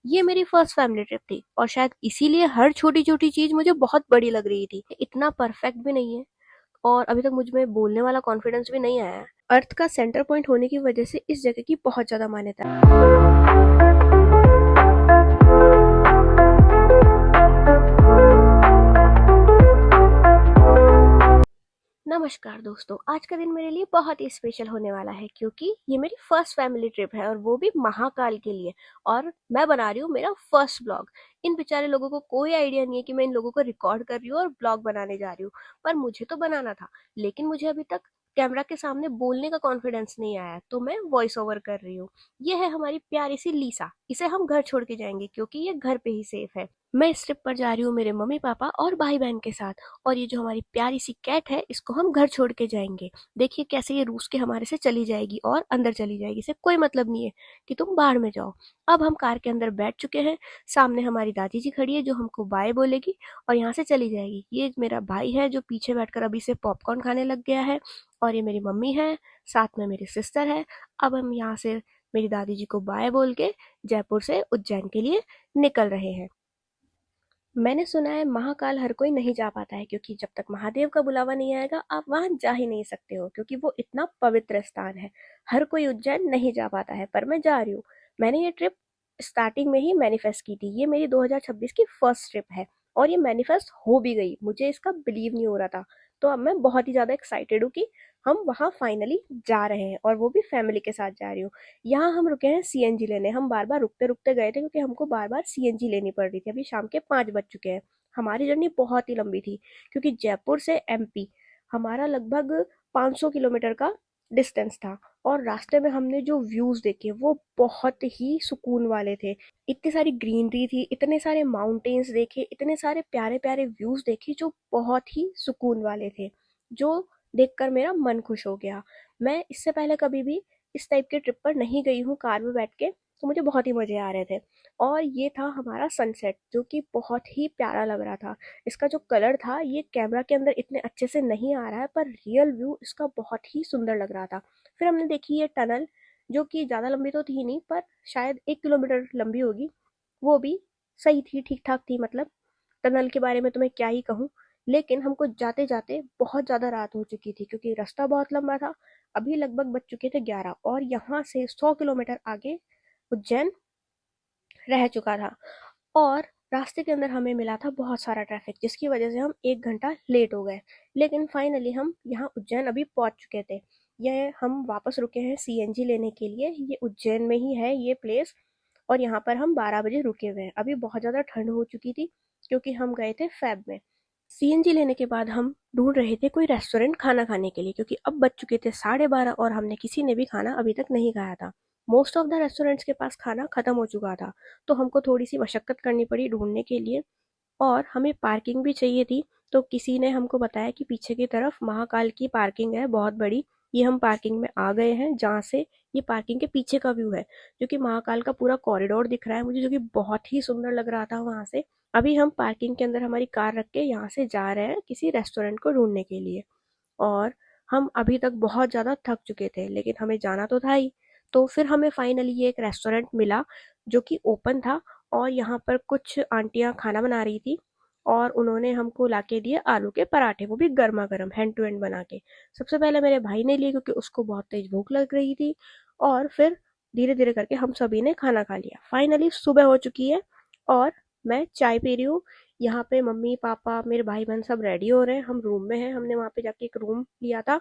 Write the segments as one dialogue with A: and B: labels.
A: ये मेरी first family trip थी और शायद इसीलिए हर छोटी छोटी चीज मुझे बहुत बड़ी लग रही थी। इतना परफेक्ट भी नहीं है और अभी तक मुझ में बोलने वाला कॉन्फिडेंस भी नहीं आया है। अर्थ का सेंटर पॉइंट होने की वजह से इस जगह की बहुत ज्यादा मान्यता है। नमस्कार दोस्तों, आज का दिन मेरे लिए बहुत ही स्पेशल होने वाला है क्योंकि ये मेरी फर्स्ट फैमिली ट्रिप है और वो भी महाकाल के लिए। और मैं बना रही हूँ मेरा फर्स्ट ब्लॉग। इन बेचारे लोगों को कोई आइडिया नहीं है कि मैं इन लोगों को रिकॉर्ड कर रही हूँ और ब्लॉग बनाने जा रही हूँ। पर मुझे तो बनाना था, लेकिन मुझे अभी तक कैमरा के सामने बोलने का कॉन्फिडेंस नहीं आया, तो मैं वॉइस ओवर कर रही हूँ। ये है हमारी प्यारी सी लीसा। इसे हम घर छोड़ के जाएंगे क्योंकि ये घर पे ही सेफ है। मैं इस ट्रिप पर जा रही हूँ मेरे मम्मी पापा और भाई बहन के साथ। और ये जो हमारी प्यारी सी कैट है, इसको हम घर छोड़ के जाएंगे। देखिए कैसे ये रूस के हमारे से चली जाएगी और अंदर चली जाएगी। इसे कोई मतलब नहीं है कि तुम बाहर में जाओ। अब हम कार के अंदर बैठ चुके हैं। सामने हमारी दादी जी खड़ी है जो हमको बाय बोलेगी और यहाँ से चली जाएगी। ये मेरा भाई है जो पीछे बैठकर अभी से पॉपकॉर्न खाने लग गया है। और ये मेरी मम्मी है, साथ में मेरी सिस्टर है। अब हम यहाँ से मेरी दादी जी को बाय बोल के जयपुर से उज्जैन के लिए निकल रहे हैं। मैंने सुना है महाकाल हर कोई नहीं जा पाता है क्योंकि जब तक महादेव का बुलावा नहीं आएगा आप वहां जा ही नहीं सकते हो, क्योंकि वो इतना पवित्र स्थान है। हर कोई उज्जैन नहीं जा पाता है, पर मैं जा रही हूँ। मैंने ये ट्रिप स्टार्टिंग में ही मैनिफेस्ट की थी। ये मेरी 2026 की फर्स्ट ट्रिप है और ये मैनिफेस्ट हो भी गई। मुझे इसका बिलीव नहीं हो रहा था। तो अब मैं बहुत ही ज्यादा एक्साइटेड हूँ कि हम वहां फाइनली जा रहे हैं और वो भी फैमिली के साथ जा रही हूँ। यहाँ हम रुके हैं सीएनजी लेने। हम बार बार रुकते रुकते गए थे क्योंकि हमको बार बार सीएनजी लेनी पड़ रही थी। अभी शाम के 5 बज चुके हैं। हमारी जर्नी बहुत ही लंबी थी क्योंकि जयपुर से एमपी हमारा लगभग 500 किलोमीटर का डिस्टेंस था। और रास्ते में हमने जो व्यूज देखे वो बहुत ही सुकून वाले थे। इतनी सारी ग्रीनरी थी, इतने सारे माउंटेन्स देखे, इतने सारे प्यारे प्यारे व्यूज देखे जो बहुत ही सुकून वाले थे, जो देखकर मेरा मन खुश हो गया। मैं इससे पहले कभी भी इस टाइप के ट्रिप पर नहीं गई हूँ कार में बैठ के, तो मुझे बहुत ही मजे आ रहे थे। और ये था हमारा सनसेट जो कि बहुत ही प्यारा लग रहा था। इसका जो कलर था ये कैमरा के अंदर इतने अच्छे से नहीं आ रहा है, पर रियल व्यू इसका बहुत ही सुंदर लग रहा था। फिर हमने देखी ये टनल, जो कि ज़्यादा लंबी तो थी नहीं, पर शायद 1 किलोमीटर लंबी होगी। वो भी सही थी, ठीक ठाक थी। मतलब टनल के बारे में तो मैं क्या ही कहूँ। लेकिन हमको जाते जाते बहुत ज़्यादा रात हो चुकी थी क्योंकि रास्ता बहुत लंबा था। अभी लगभग बज चुके थे 11 और यहाँ से 100 किलोमीटर आगे उज्जैन रह चुका था। और रास्ते के अंदर हमें मिला था बहुत सारा ट्रैफिक जिसकी वजह से हम 1 घंटा लेट हो गए। लेकिन फाइनली हम यहाँ उज्जैन अभी पहुंच चुके थे। ये हम वापस रुके हैं सीएनजी लेने के लिए। ये उज्जैन में ही है ये प्लेस। और यहाँ पर हम 12 बजे रुके हुए हैं। अभी बहुत ज़्यादा ठंड हो चुकी थी क्योंकि हम गए थे फेब में। सीएनजी लेने के बाद हम ढूंढ रहे थे कोई रेस्टोरेंट खाना खाने के लिए क्योंकि अब बज चुके थे 12:30 और हमने किसी ने भी खाना अभी तक नहीं खाया था। मोस्ट ऑफ द रेस्टोरेंट्स के पास खाना खत्म हो चुका था। तो हमको थोड़ी सी मशक्कत करनी पड़ी ढूंढने के लिए। और हमें पार्किंग भी चाहिए थी। तो किसी ने हमको बताया कि पीछे की तरफ महाकाल की पार्किंग है बहुत बड़ी। ये हम पार्किंग में आ गए हैं जहाँ से ये पार्किंग के पीछे का व्यू है, जो कि महाकाल का पूरा कॉरिडोर दिख रहा है मुझे, जो कि बहुत ही सुंदर लग रहा था वहां से। अभी हम पार्किंग के अंदर हमारी कार रख के यहाँ से जा रहे हैं किसी रेस्टोरेंट को ढूंढने के लिए। और हम अभी तक बहुत ज़्यादा थक चुके थे लेकिन हमें जाना तो था ही। तो फिर हमें फाइनली ये एक रेस्टोरेंट मिला जो कि ओपन था। और यहाँ पर कुछ आंटियाँ खाना बना रही थी और उन्होंने हमको लाके दिए आलू के पराठे, वो भी गर्मा गर्म हैंड टू हैंड बना के। सबसे पहले मेरे भाई ने लिए क्योंकि उसको बहुत तेज भूख लग रही थी। और फिर धीरे धीरे करके हम सभी ने खाना खा लिया। फाइनली सुबह हो चुकी है और मैं चाय पी रही हूँ। यहाँ पे मम्मी पापा मेरे भाई बहन सब रेडी हो रहे हैं। हम रूम में हैं, हमने वहाँ पे जाके एक रूम लिया था।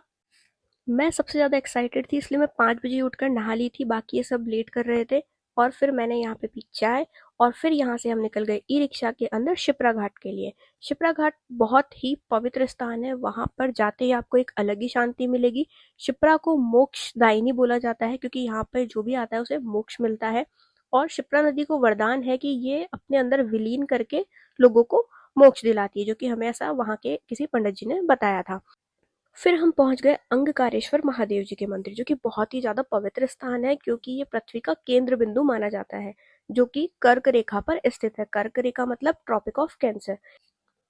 A: मैं सबसे ज़्यादा एक्साइटेड थी इसलिए मैं 5 बजे उठकर नहा ली थी, बाकी ये सब लेट कर रहे थे। और फिर मैंने यहाँ पे पी चाय और फिर यहाँ से हम निकल गए ई रिक्शा के अंदर शिप्रा घाट के लिए। शिप्रा घाट बहुत ही पवित्र स्थान है, वहां पर जाते ही आपको एक अलग ही शांति मिलेगी। शिप्रा को मोक्षदायिनी बोला जाता है क्योंकि यहाँ पे जो भी आता है उसे मोक्ष मिलता है। और शिप्रा नदी को वरदान है कि ये अपने अंदर विलीन करके लोगों को मोक्ष दिलाती है, जो कि हमें ऐसा वहां के किसी पंडित जी ने बताया था। फिर हम पहुंच गए अंगकारेश्वर महादेव जी के मंदिर, जो कि बहुत ही ज्यादा पवित्र स्थान है क्योंकि ये पृथ्वी का केंद्र बिंदु माना जाता है, जो कि कर्क रेखा पर स्थित है। कर्क रेखा मतलब ट्रॉपिक ऑफ कैंसर।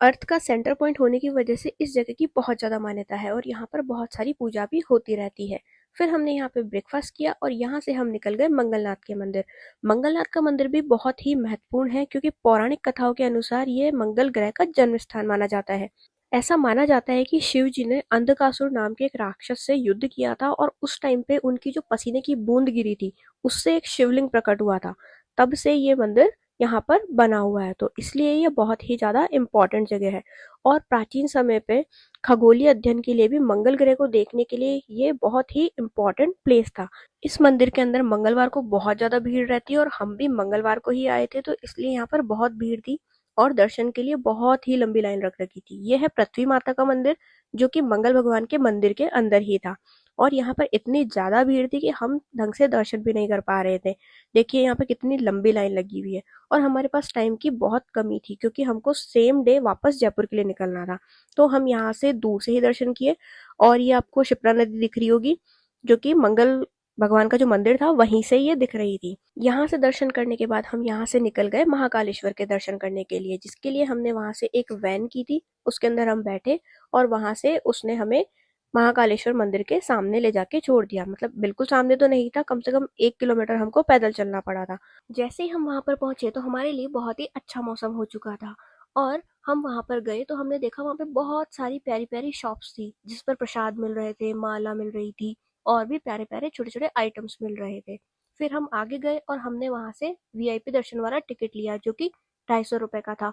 A: अर्थ का सेंटर पॉइंट होने की वजह से इस जगह की बहुत ज्यादा मान्यता है और यहाँ पर बहुत सारी पूजा भी होती रहती है। फिर हमने यहाँ पे ब्रेकफास्ट किया और यहाँ से हम निकल गए मंगलनाथ के मंदिर। मंगलनाथ का मंदिर भी बहुत ही महत्वपूर्ण है क्योंकि पौराणिक कथाओं के अनुसार ये मंगल ग्रह का जन्म स्थान माना जाता है। ऐसा माना जाता है कि शिव जी ने अंधकासुर नाम के एक राक्षस से युद्ध किया था और उस टाइम पे उनकी जो पसीने की बूंद गिरी थी उससे एक शिवलिंग प्रकट हुआ था। तब से ये मंदिर यहाँ पर बना हुआ है, तो इसलिए ये बहुत ही ज्यादा इम्पोर्टेंट जगह है। और प्राचीन समय पे खगोलीय अध्ययन के लिए भी मंगल ग्रह को देखने के लिए ये बहुत ही इम्पोर्टेंट प्लेस था। इस मंदिर के अंदर मंगलवार को बहुत ज्यादा भीड़ रहती है और हम भी मंगलवार को ही आए थे, तो इसलिए यहाँ पर बहुत भीड़ थी और दर्शन के लिए बहुत ही लंबी लाइन रख रखी थी। ये है पृथ्वी माता का मंदिर जो कि मंगल भगवान के मंदिर के अंदर ही था। और यहाँ पर इतनी ज्यादा भीड़ थी कि हम ढंग से दर्शन भी नहीं कर पा रहे थे। देखिए यहाँ पे कितनी लंबी लाइन लगी हुई है और हमारे पास टाइम की बहुत कमी थी क्योंकि हमको सेम डे वापस जयपुर के लिए निकलना था। तो हम यहाँ से दूर से ही दर्शन किए और ये आपको शिप्रा नदी दिख रही होगी जो कि मंगल भगवान का जो मंदिर था वहीं से ये दिख रही थी। यहाँ से दर्शन करने के बाद हम यहाँ से निकल गए महाकालेश्वर के दर्शन करने के लिए, जिसके लिए हमने वहां से एक वैन की थी, उसके अंदर हम बैठे और वहां से उसने हमें महाकालेश्वर मंदिर के सामने ले जाके छोड़ दिया। मतलब बिल्कुल सामने तो नहीं था, कम से कम 1 किलोमीटर हमको पैदल चलना पड़ा था। जैसे ही हम वहां पर पहुंचे तो हमारे लिए बहुत ही अच्छा मौसम हो चुका था और हम वहां पर गए तो हमने देखा वहां पे बहुत सारी प्यारी प्यारी शॉप्स थी जिस पर प्रसाद मिल रहे थे, माला मिल रही थी और भी प्यारे प्यारे छोटे छोटे आइटम्स मिल रहे थे। फिर हम आगे गए और हमने वहां से वीआईपी दर्शन वाला टिकट लिया जो कि 250 रुपए का था।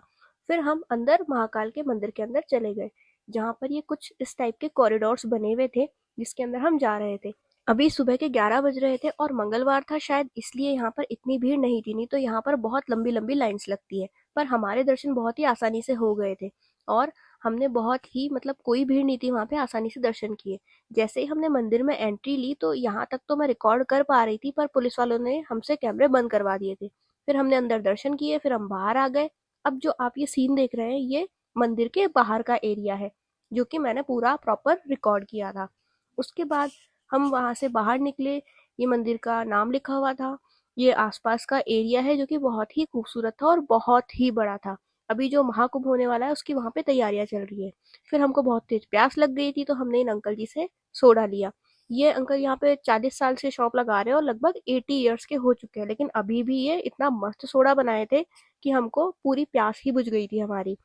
A: फिर हम अंदर महाकाल के मंदिर के अंदर चले गए जहाँ पर ये कुछ इस टाइप के कॉरिडोर्स बने हुए थे जिसके अंदर हम जा रहे थे। अभी सुबह के 11 बज रहे थे और मंगलवार था शायद, इसलिए यहाँ पर इतनी भीड़ नहीं थी, नहीं तो यहाँ पर बहुत लंबी लंबी लाइंस लगती है। पर हमारे दर्शन बहुत ही आसानी से हो गए थे और हमने बहुत ही मतलब कोई भीड़ नहीं थी वहां पे, आसानी से दर्शन किए। जैसे ही हमने मंदिर में एंट्री ली तो यहाँ तक तो मैं रिकॉर्ड कर पा रही थी पर पुलिस वालों ने हमसे कैमरे बंद करवा दिए थे। फिर हमने अंदर दर्शन किए, फिर हम बाहर आ गए। अब जो आप ये सीन देख रहे हैं ये मंदिर के बाहर का एरिया है जो कि मैंने पूरा प्रॉपर रिकॉर्ड किया था। उसके बाद हम वहां से बाहर निकले, ये मंदिर का नाम लिखा हुआ था, ये आसपास का एरिया है जो कि बहुत ही खूबसूरत था और बहुत ही बड़ा था। अभी जो महाकुंभ होने वाला है उसकी वहां पे तैयारियां चल रही है। फिर हमको बहुत तेज प्यास लग गई थी तो हमने इन अंकल जी से सोडा लिया। ये अंकल यहाँ पे 40 साल से शॉप लगा रहे हैं और लगभग 80 ईयर्स के हो चुके हैं, लेकिन अभी भी ये इतना मस्त सोडा बनाए थे कि हमको पूरी प्यास ही बुझ गई थी हमारी।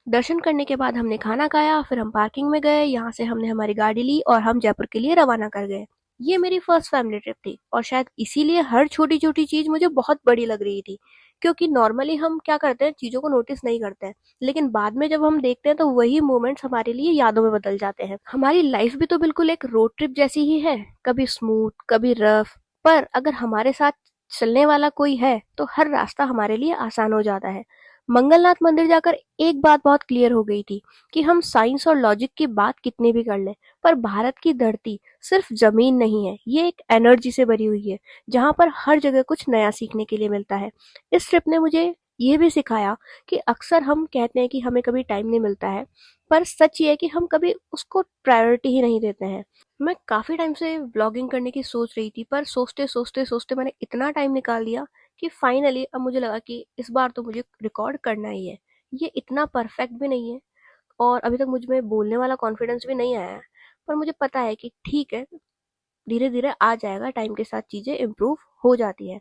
A: दर्शन करने के बाद हमने खाना खाया, फिर हम पार्किंग में गए, यहाँ से हमने हमारी गाड़ी ली और हम जयपुर के लिए रवाना कर गए। ये मेरी फर्स्ट फैमिली ट्रिप थी और शायद इसीलिए हर छोटी छोटी चीज मुझे बहुत बड़ी लग रही थी, क्योंकि नॉर्मली हम क्या करते हैं चीजों को नोटिस नहीं करते हैं, लेकिन बाद में जब हम देखते हैं तो वही मोमेंट्स हमारे लिए यादों में बदल जाते हैं। हमारी लाइफ भी तो बिल्कुल एक रोड ट्रिप जैसी ही है, कभी स्मूथ कभी रफ, पर अगर हमारे साथ चलने वाला कोई है तो हर रास्ता हमारे लिए आसान हो जाता है। मंगलनाथ मंदिर जाकर एक बात बहुत क्लियर हो गई थी कि हम साइंस और लॉजिक की बात कितनी भी कर लें, पर भारत की धरती सिर्फ जमीन नहीं है, ये एक एनर्जी से भरी हुई है जहाँ पर हर जगह कुछ नया सीखने के लिए मिलता है। इस ट्रिप ने मुझे ये भी सिखाया कि अक्सर हम कहते हैं कि हमें कभी टाइम नहीं मिलता है, पर सच ये है कि हम कभी उसको प्रायोरिटी ही नहीं देते हैं। मैं काफी टाइम से व्लॉगिंग करने की सोच रही थी, पर सोचते सोचते सोचते मैंने इतना टाइम निकाल दिया कि फाइनली अब मुझे लगा कि इस बार तो मुझे रिकॉर्ड करना ही है। ये इतना परफेक्ट भी नहीं है और अभी तक मुझ में बोलने वाला कॉन्फिडेंस भी नहीं आया है, पर मुझे पता है कि ठीक है, धीरे धीरे आ जाएगा, टाइम के साथ चीजें इम्प्रूव हो जाती है।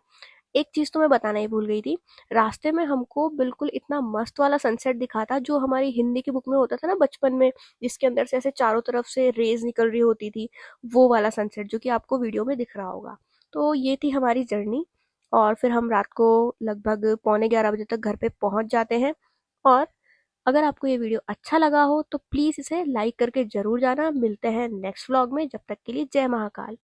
A: एक चीज तो मैं बताना ही भूल गई थी, रास्ते में हमको बिल्कुल इतना मस्त वाला सनसेट दिखा था जो हमारी हिंदी की बुक में होता था ना बचपन में, जिसके अंदर से ऐसे चारों तरफ से रेज निकल रही होती थी, वो वाला सनसेट जो कि आपको वीडियो में दिख रहा होगा। तो ये थी हमारी जर्नी और फिर हम रात को लगभग पौने 11 बजे तक घर पे पहुंच जाते हैं। और अगर आपको ये वीडियो अच्छा लगा हो तो प्लीज इसे लाइक करके जरूर जाना। मिलते हैं नेक्स्ट व्लॉग में, जब तक के लिए जय महाकाल।